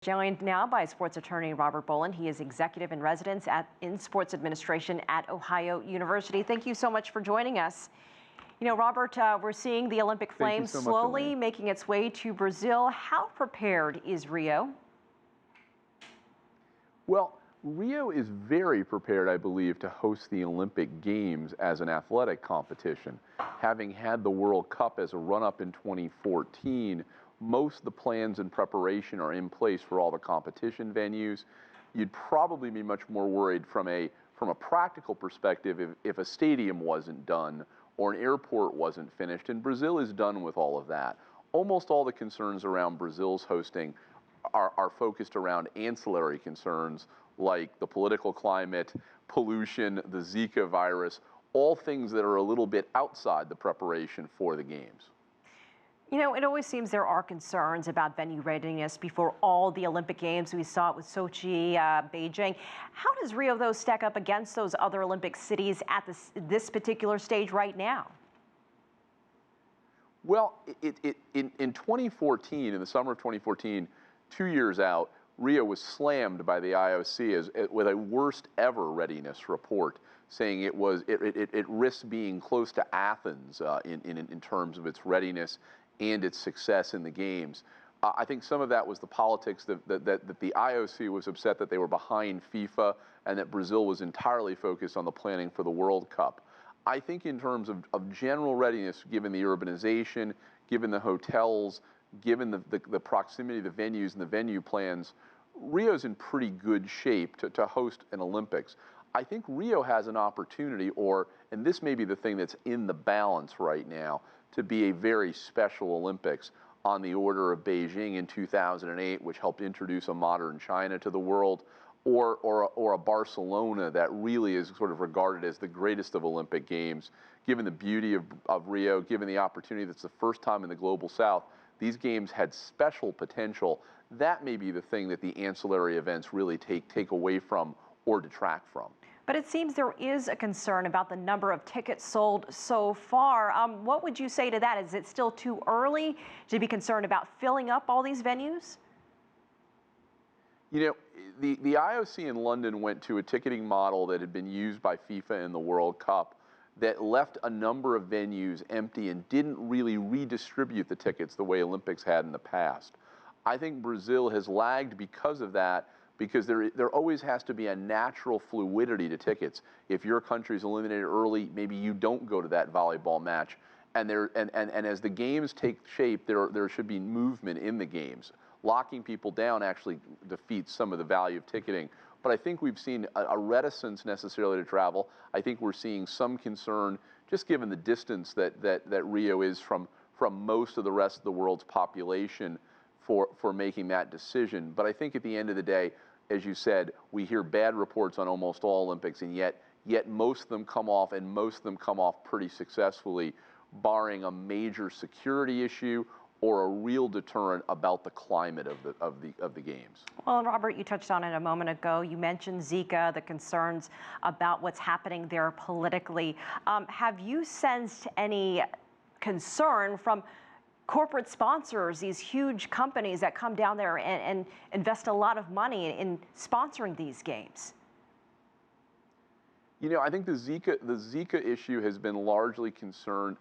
Joined now by sports attorney Robert Boland. He is executive in residence in sports administration at Ohio University. Thank you so much for joining us. You know, Robert, we're seeing the Olympic flame slowly making its way to Brazil. How prepared is Rio? Well, Rio is very prepared, I believe, to host the Olympic Games as an athletic competition. Having had the World Cup as a run-up in 2014, most of the plans and preparation are in place for all the competition venues. You'd probably be much more worried from a practical perspective if a stadium wasn't done or an airport wasn't finished, and Brazil is done with all of that. Almost all the concerns around Brazil's hosting are focused around ancillary concerns like the political climate, pollution, the Zika virus, all things that are a little bit outside the preparation for the Games. You know, it always seems there are concerns about venue readiness before all the Olympic Games. We saw it with Sochi, Beijing. How does Rio, though, stack up against those other Olympic cities at this particular stage right now? Well, in 2014, in the summer of 2014, 2 years out, Rio was slammed by the IOC with a worst ever readiness report, saying it risks being close to Athens in terms of its readiness and its success in the Games. I think some of that was the politics that the IOC was upset that they were behind FIFA and that Brazil was entirely focused on the planning for the World Cup. I think in terms of general readiness, given the urbanization, given the hotels, given the proximity of the venues and the venue plans, Rio's in pretty good shape to host an Olympics. I think Rio has an opportunity, and this may be the thing that's in the balance right now, to be a very special Olympics on the order of Beijing in 2008, which helped introduce a modern China to the world, or a Barcelona that really is sort of regarded as the greatest of Olympic Games. Given the beauty of Rio, given the opportunity that's the first time in the Global South, these games had special potential. That may be the thing that the ancillary events really take away from or detract from. But it seems there is a concern about the number of tickets sold so far. What would you say to that? Is it still too early to be concerned about filling up all these venues? You know, the IOC in London went to a ticketing model that had been used by FIFA in the World Cup that left a number of venues empty and didn't really redistribute the tickets the way Olympics had in the past. I think Brazil has lagged because of that, because there always has to be a natural fluidity to tickets. If your country's eliminated early, maybe you don't go to that volleyball match. And as the games take shape, there should be movement in the games. Locking people down actually defeats some of the value of ticketing. But I think we've seen a reticence necessarily to travel. I think we're seeing some concern, just given the distance that Rio is from most of the rest of the world's population for making that decision. But I think at the end of the day, as you said, we hear bad reports on almost all Olympics, and yet most of them come off, and most of them come off pretty successfully, barring a major security issue or a real deterrent about the climate of the games. Well, Robert, you touched on it a moment ago. You mentioned Zika, the concerns about what's happening there politically. Have you sensed any concern from corporate sponsors, these huge companies that come down there and invest a lot of money in sponsoring these games? You know, I think the Zika issue has been largely concerned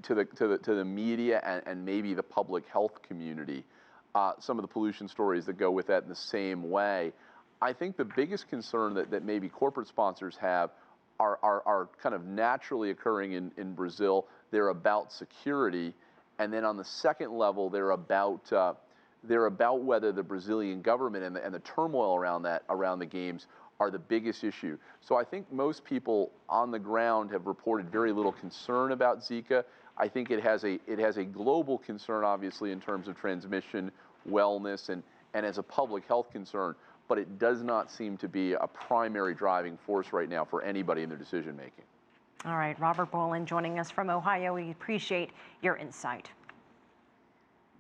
to the media and maybe the public health community. Some of the pollution stories that go with that in the same way. I think the biggest concern that maybe corporate sponsors have are kind of naturally occurring in Brazil. They're about security. And then on the second level, they're about whether the Brazilian government and the turmoil around the games are the biggest issue. So I think most people on the ground have reported very little concern about Zika. I think it has a global concern, obviously, in terms of transmission, wellness, and as a public health concern. But it does not seem to be a primary driving force right now for anybody in their decision making. All right, Robert Boland joining us from Ohio. We appreciate your insight.